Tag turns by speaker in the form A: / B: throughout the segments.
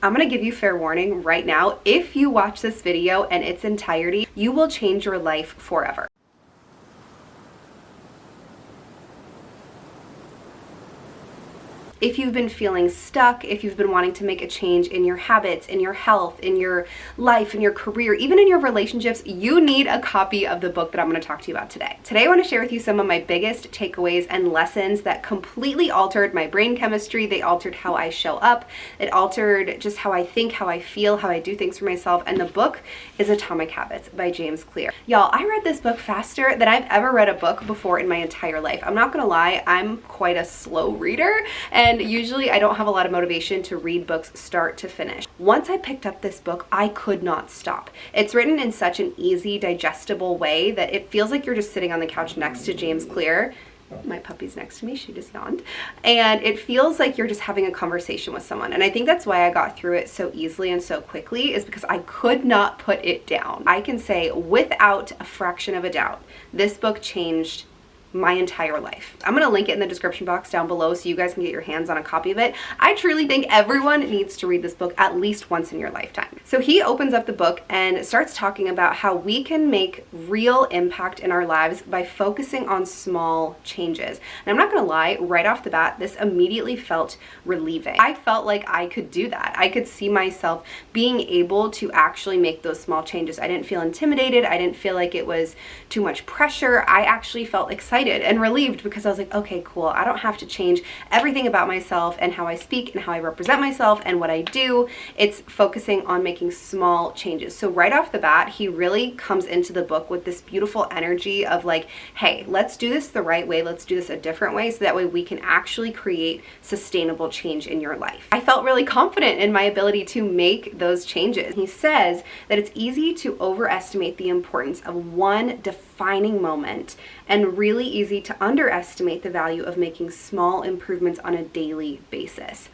A: I'm gonna give you fair warning right now. If you watch this video in its entirety, you will change your life forever. If you've been feeling stuck, if you've been wanting to make a change in your habits, in your health, in your life, in your career, even in your relationships, you need a copy of the book that I'm going to talk to you about today. Today I want to share with you some of my biggest takeaways and lessons that completely altered my brain chemistry. They altered how I show up. It altered just how I think, how I feel, how I do things for myself. And the book is Atomic Habits by James Clear. Y'all, I read this book faster than I've ever read a book before in my entire life. I'm not going to lie, I'm quite a slow reader, and usually I don't have a lot of motivation to read books start to finish. Once I picked up this book, I could not stop. It's written in such an easy, digestible way that it feels like you're just sitting on the couch next to James Clear. My puppy's next to me, she just yawned. And it feels like you're just having a conversation with someone. And I think that's why I got through it so easily and so quickly, is because I could not put it down. I can say without a fraction of a doubt, this book changed my entire life. I'm gonna link it in the description box down below so you guys can get your hands on a copy of it. I truly think everyone needs to read this book at least once in your lifetime. So he opens up the book and starts talking about how we can make real impact in our lives by focusing on small changes. And I'm not gonna lie, right off the bat, this immediately felt relieving. I felt like I could do that. I could see myself being able to actually make those small changes. I didn't feel intimidated. I didn't feel like it was too much pressure. I actually felt excited and relieved because I was like, okay, cool. I don't have to change everything about myself and how I speak and how I represent myself and what I do. It's focusing on making small changes. So right off the bat, he really comes into the book with this beautiful energy of like, hey, let's do this the right way. Let's do this a different way so that way we can actually create sustainable change in your life. I felt really confident in my ability to make those changes. He says that it's easy to overestimate the importance of one defining moment and really easy to underestimate the value of making small improvements on a daily basis.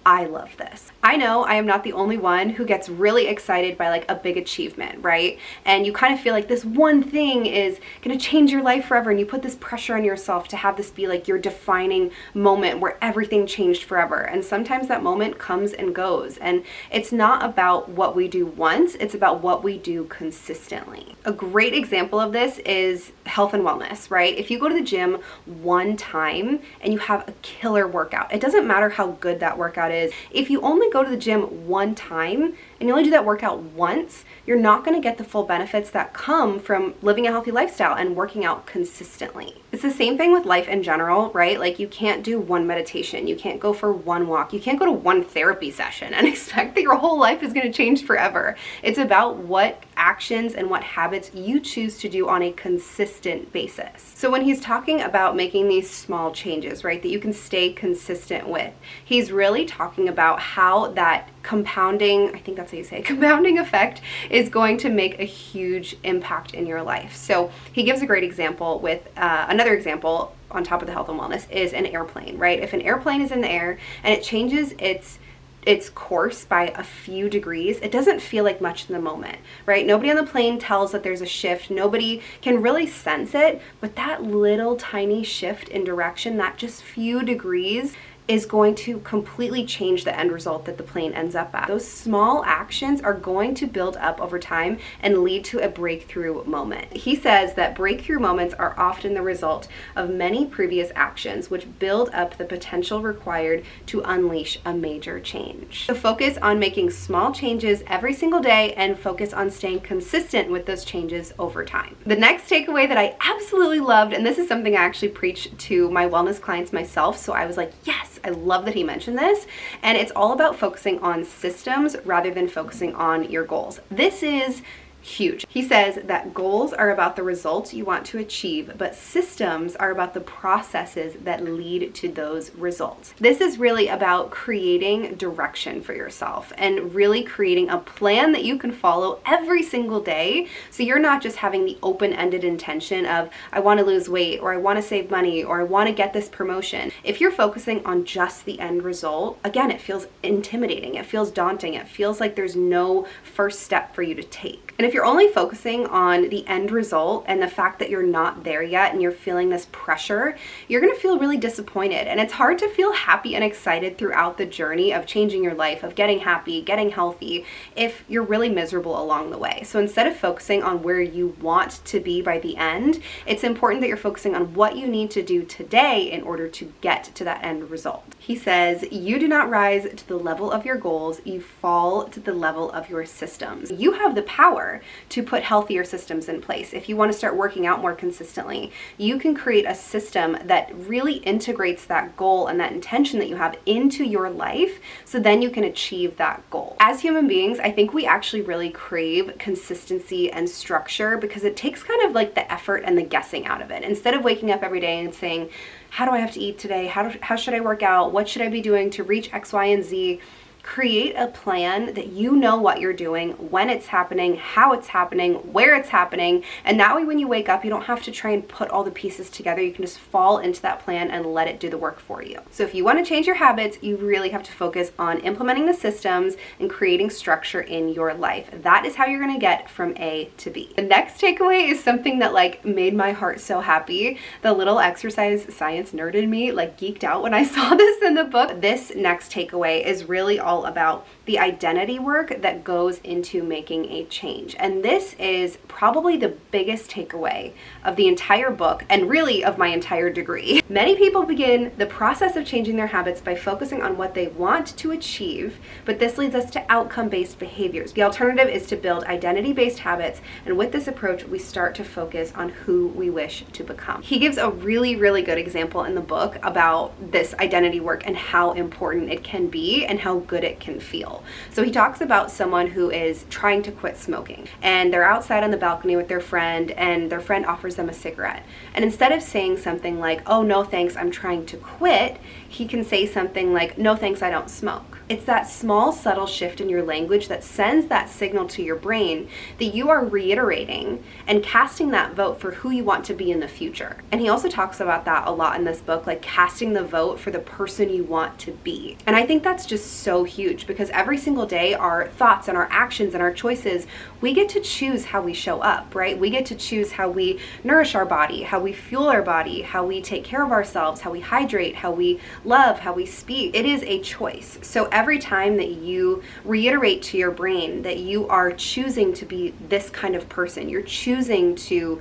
A: I love this. I know I am not the only one who gets really excited by like a big achievement, right? And you kind of feel like this one thing is gonna change your life forever, and you put this pressure on yourself to have this be like your defining moment where everything changed forever. And sometimes that moment comes and goes, and it's not about what we do once, it's about what we do consistently. A great example of this is health and wellness, right? If you go to the gym one time and you have a killer workout, it doesn't matter how good that workout is. If you only go to the gym one time and you only do that workout once, you're not going to get the full benefits that come from living a healthy lifestyle and working out consistently. It's the same thing with life in general, right? Like you can't do one meditation, you can't go for one walk, you can't go to one therapy session and expect that your whole life is going to change forever. It's about what actions and what habits you choose to do on a consistent basis. So when he's talking about making these small changes, right, that you can stay consistent with, he's really talking about how that compounding, I think that's how you say it, compounding effect is going to make a huge impact in your life. So he gives a great example with another example on top of the health and wellness is an airplane, right? If an airplane is in the air and it changes its course by a few degrees, it doesn't feel like much in the moment, right? Nobody on the plane tells that there's a shift. Nobody can really sense it, but that little tiny shift in direction, that just few degrees, is going to completely change the end result that the plane ends up at. Those small actions are going to build up over time and lead to a breakthrough moment. He says that breakthrough moments are often the result of many previous actions which build up the potential required to unleash a major change. So focus on making small changes every single day and focus on staying consistent with those changes over time. The next takeaway that I absolutely loved, and this is something I actually preach to my wellness clients myself, so I was like, yes, I love that he mentioned this, and it's all about focusing on systems rather than focusing on your goals. This is huge. He says that goals are about the results you want to achieve, but systems are about the processes that lead to those results. This is really about creating direction for yourself and really creating a plan that you can follow every single day, so you're not just having the open-ended intention of, I want to lose weight, or I want to save money, or I want to get this promotion. If you're focusing on just the end result, again, it feels intimidating, it feels daunting, it feels like there's no first step for you to take. And if you're only focusing on the end result and the fact that you're not there yet and you're feeling this pressure, you're gonna feel really disappointed. And it's hard to feel happy and excited throughout the journey of changing your life, of getting happy, getting healthy, if you're really miserable along the way. So instead of focusing on where you want to be by the end, it's important that you're focusing on what you need to do today in order to get to that end result. He says, you do not rise to the level of your goals, you fall to the level of your systems. You have the power to put healthier systems in place. If you want to start working out more consistently, you can create a system that really integrates that goal and that intention that you have into your life, so then you can achieve that goal. As human beings, I think we actually really crave consistency and structure because it takes kind of like the effort and the guessing out of it. Instead of waking up every day and saying, how do I have to eat today? How should I work out? What should I be doing to reach X, Y, and Z? Create a plan that you know what you're doing, when it's happening, how it's happening, where it's happening, and that way when you wake up, you don't have to try and put all the pieces together. You can just fall into that plan and let it do the work for you. So if you want to change your habits, you really have to focus on implementing the systems and creating structure in your life. That is how you're going to get from A to B. The next takeaway is something that like made my heart so happy. The little exercise science nerd in me like geeked out when I saw this in the book. This next takeaway is really all about the identity work that goes into making a change. And this is probably the biggest takeaway of the entire book and really of my entire degree. Many people begin the process of changing their habits by focusing on what they want to achieve, but this leads us to outcome-based behaviors. The alternative is to build identity-based habits, and with this approach, we start to focus on who we wish to become. He gives a really, really good example in the book about this identity work and how important it can be and how good it can feel. So he talks about someone who is trying to quit smoking, and they're outside on the balcony with their friend, and their friend offers them a cigarette. And instead of saying something like, oh, no thanks, I'm trying to quit, he can say something like, no thanks, I don't smoke. It's that small, subtle shift in your language that sends that signal to your brain that you are reiterating and casting that vote for who you want to be in the future. And he also talks about that a lot in this book, like casting the vote for the person you want to be. And I think that's just so huge because every single day, our thoughts and our actions and our choices, we get to choose how we show up, right? We get to choose how we nourish our body, how we fuel our body, how we take care of ourselves, how we hydrate, how we love, how we speak. It is a choice. So every time that you reiterate to your brain that you are choosing to be this kind of person, you're choosing to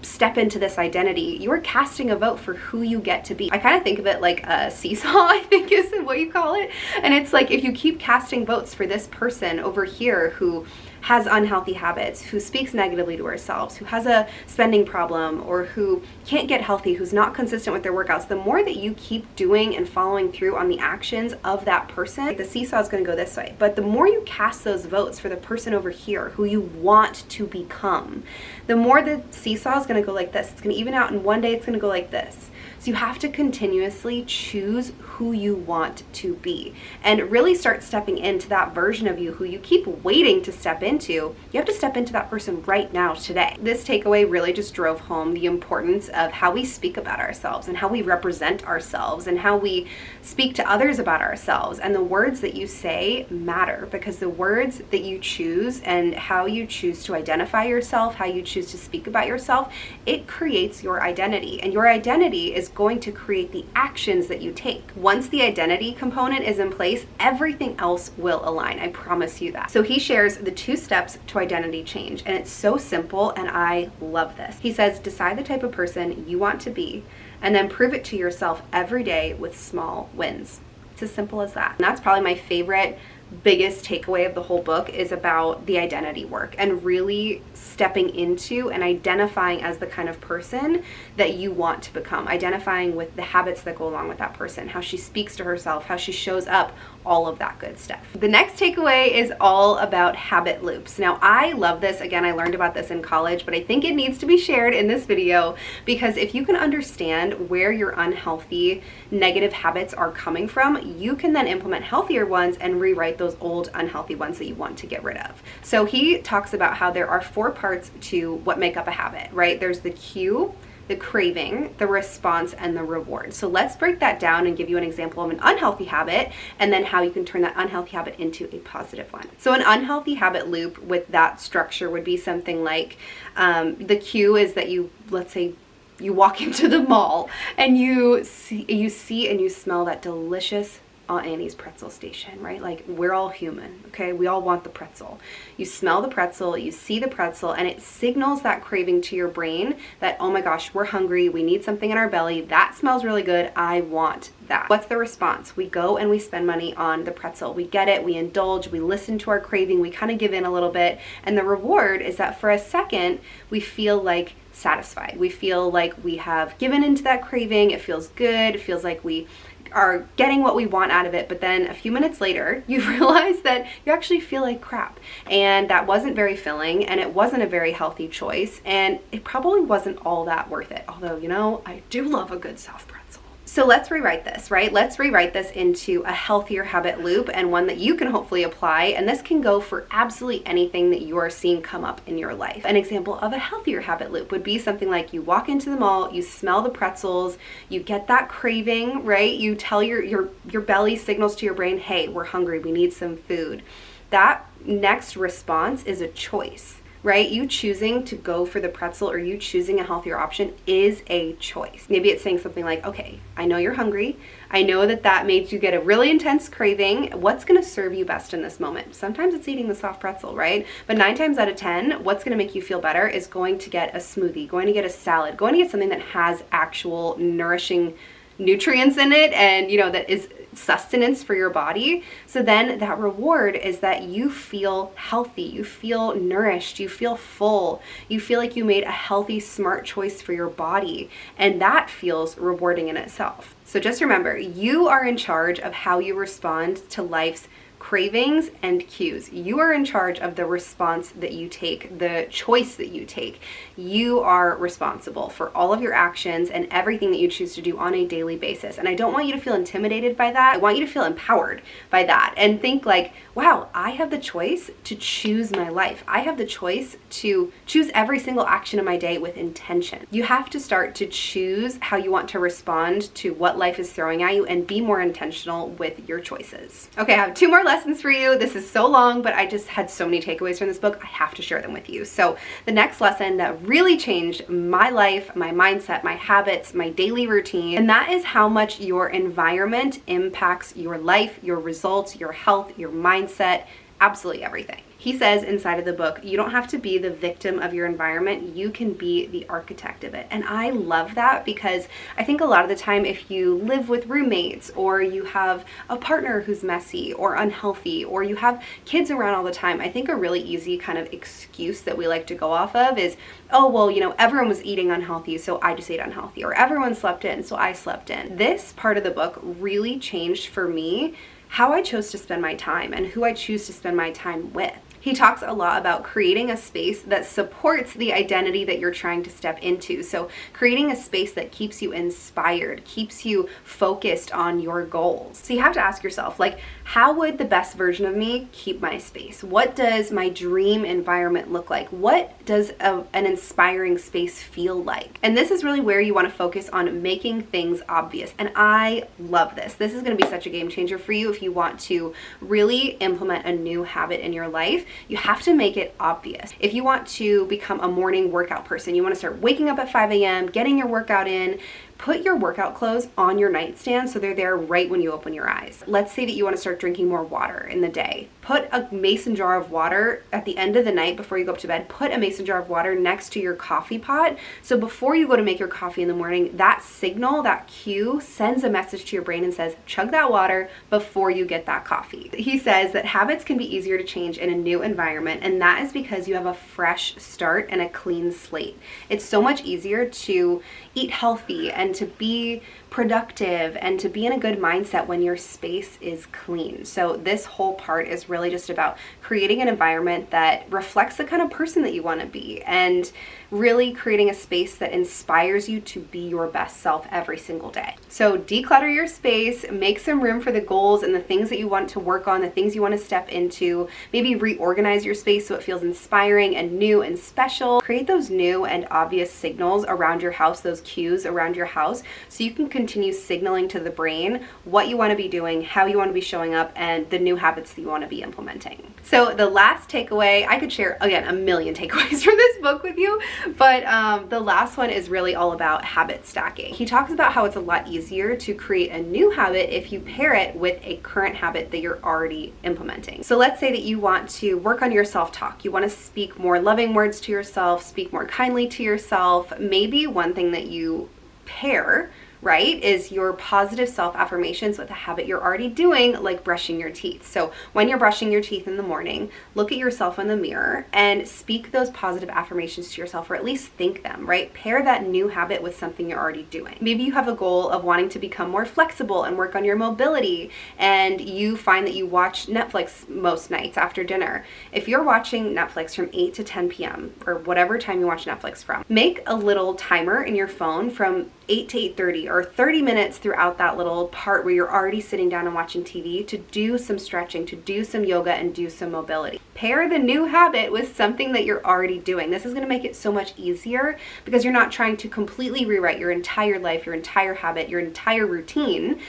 A: step into this identity, you're casting a vote for who you get to be. I kind of think of it like a seesaw, I think is what you call it. And it's like if you keep casting votes for this person over here who has unhealthy habits, who speaks negatively to ourselves, who has a spending problem, or who can't get healthy, who's not consistent with their workouts, the more that you keep doing and following through on the actions of that person, like the seesaw is going to go this way. But the more you cast those votes for the person over here who you want to become, the more the seesaw is going to go like this. It's going to even out, and one day it's going to go like this. So you have to continuously choose who you want to be and really start stepping into that version of you who you keep waiting to step into. You have to step into that person right now, today. This takeaway really just drove home the importance of how we speak about ourselves and how we represent ourselves and how we speak to others about ourselves. And the words that you say matter because the words that you choose and how you choose to identify yourself, how you choose to speak about yourself, it creates your identity. And your identity is going to create the actions that you take. Once the identity component is in place, everything else will align. I promise you that. So he shares the 2 steps to identity change, and it's so simple, and I love this. He says, decide the type of person you want to be, and then prove it to yourself every day with small wins. It's as simple as that. And that's probably my favorite, biggest takeaway of the whole book is about the identity work and really stepping into and identifying as the kind of person that you want to become, identifying with the habits that go along with that person, how she speaks to herself, how she shows up, all of that good stuff. The next takeaway is all about habit loops. Now, I love this. Again, I learned about this in college, but I think it needs to be shared in this video because if you can understand where your unhealthy, negative habits are coming from, you can then implement healthier ones and rewrite those old unhealthy ones that you want to get rid of. So he talks about how there are 4 parts to what make up a habit, right? There's the cue, the craving, the response, and the reward. So let's break that down and give you an example of an unhealthy habit and then how you can turn that unhealthy habit into a positive one. So an unhealthy habit loop with that structure would be something like the cue is that let's say you walk into the mall and you see and you smell that delicious Aunt Annie's pretzel station, right? Like, we're all human, okay? We all want the pretzel. You smell the pretzel, you see the pretzel, and it signals that craving to your brain that, oh my gosh, we're hungry, we need something in our belly, that smells really good, I want that. What's the response? We go and we spend money on the pretzel. We get it, we indulge, we listen to our craving, we kind of give in a little bit, and the reward is that for a second, we feel like satisfied. We feel like we have given into that craving, it feels good, it feels like we are getting what we want out of it, but then a few minutes later you realize that you actually feel like crap, and that wasn't very filling, and it wasn't a very healthy choice, and it probably wasn't all that worth it. Although, you know, I do love a good soft pretzel. So let's rewrite this, right? Let's rewrite this into a healthier habit loop, and one that you can hopefully apply. And this can go for absolutely anything that you are seeing come up in your life. An example of a healthier habit loop would be something like you walk into the mall, you smell the pretzels, you get that craving, right? You tell your belly signals to your brain, hey, we're hungry, we need some food. That next response is a choice. Right? You choosing to go for the pretzel or you choosing a healthier option is a choice. Maybe it's saying something like, okay, I know you're hungry. I know that made you get a really intense craving. What's going to serve you best in this moment? Sometimes it's eating the soft pretzel, right? But 9 times out of 10, what's going to make you feel better is going to get a smoothie, going to get a salad, going to get something that has actual nourishing nutrients in it, and that is sustenance for your body. So then that reward is that you feel healthy, you feel nourished, you feel full, you feel like you made a healthy, smart choice for your body, and that feels rewarding in itself. So just remember, you are in charge of how you respond to life's cravings and cues. You are in charge of the response that you take, the choice that you take. You are responsible for all of your actions and everything that you choose to do on a daily basis. And I don't want you to feel intimidated by that. I want you to feel empowered by that and think like, wow, I have the choice to choose my life. I have the choice to choose every single action in my day with intention. You have to start to choose how you want to respond to what life is throwing at you and be more intentional with your choices. Okay, I have 2 more lessons for you. This is so long, but I just had so many takeaways from this book. I have to share them with you. So the next lesson that really changed my life, my mindset, my habits, my daily routine, and that is how much your environment impacts your life, your results, your health, your mindset, absolutely everything. He says inside of the book, you don't have to be the victim of your environment, you can be the architect of it. And I love that because I think a lot of the time if you live with roommates or you have a partner who's messy or unhealthy or you have kids around all the time, I think a really easy kind of excuse that we like to go off of is, oh, well, everyone was eating unhealthy, so I just ate unhealthy, or everyone slept in, so I slept in. This part of the book really changed for me how I chose to spend my time and who I choose to spend my time with. He talks a lot about creating a space that supports the identity that you're trying to step into. So creating a space that keeps you inspired, keeps you focused on your goals. So you have to ask yourself, like, how would the best version of me keep my space? What does my dream environment look like? What does an inspiring space feel like? And this is really where you want to focus on making things obvious. And I love this. This is going to be such a game changer for you if you want to really implement a new habit in your life. You have to make it obvious. If you want to become a morning workout person, you want to start waking up at 5 a.m., getting your workout in, put your workout clothes on your nightstand so they're there right when you open your eyes. Let's say that you want to start drinking more water in the day. Put a mason jar of water at the end of the night before you go up to bed. Put a mason jar of water next to your coffee pot. So before you go to make your coffee in the morning, that signal, that cue sends a message to your brain and says, chug that water before you get that coffee. He says that habits can be easier to change in a new environment, and that is because you have a fresh start and a clean slate. It's so much easier to eat healthy and to be productive and to be in a good mindset when your space is clean. So this whole part is really just about creating an environment that reflects the kind of person that you want to be, and really creating a space that inspires you to be your best self every single day. So declutter your space, make some room for the goals and the things that you want to work on, the things you want to step into. Maybe reorganize your space so it feels inspiring and new and special. Create those new and obvious signals around your house, those cues around your house, so you can continue signaling to the brain what you want to be doing, how you want to be showing up, and the new habits that you want to be implementing. So the last takeaway, I could share, again, a million takeaways from this book with you, but the last one is really all about habit stacking. He talks about how it's a lot easier to create a new habit if you pair it with a current habit that you're already implementing. So let's say that you want to work on your self-talk. You want to speak more loving words to yourself, speak more kindly to yourself. Maybe one thing that you pair, right, is your positive self-affirmations with a habit you're already doing, like brushing your teeth. So when you're brushing your teeth in the morning, look at yourself in the mirror and speak those positive affirmations to yourself, or at least think them, right? Pair that new habit with something you're already doing. Maybe you have a goal of wanting to become more flexible and work on your mobility, and you find that you watch Netflix most nights after dinner. If you're watching Netflix from 8 to 10 p.m. or whatever time you watch Netflix from, make a little timer in your phone from 8 to 8:30 or 30 minutes throughout that little part where you're already sitting down and watching TV to do some stretching, to do some yoga, and do some mobility. Pair the new habit with something that you're already doing. This is going to make it so much easier because you're not trying to completely rewrite your entire life, your entire habit, your entire routine.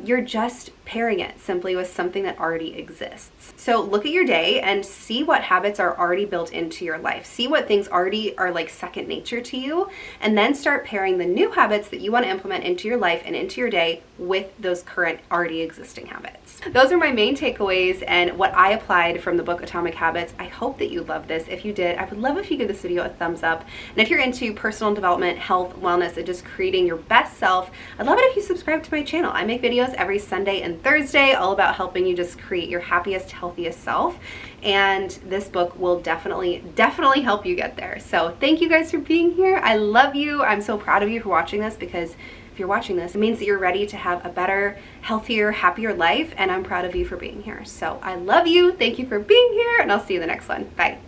A: You're just pairing it simply with something that already exists. So look at your day and see what habits are already built into your life. See what things already are like second nature to you, and then start pairing the new habits that you want to implement into your life and into your day with those current already existing habits. Those are my main takeaways and what I applied from the book Atomic Habits. I hope that you love this. If you did, I would love if you give this video a thumbs up. And if you're into personal development, health, wellness, and just creating your best self, I'd love it if you subscribe to my channel. I make videos every Sunday and Thursday all about helping you just create your happiest, healthiest self. And this book will definitely help you get there. So thank you guys for being here. I love you. I'm so proud of you for watching this, because if you're watching this, it means that you're ready to have a better, healthier, happier life, and I'm proud of you for being here. So I love you. Thank you for being here, and I'll see you in the next one. Bye.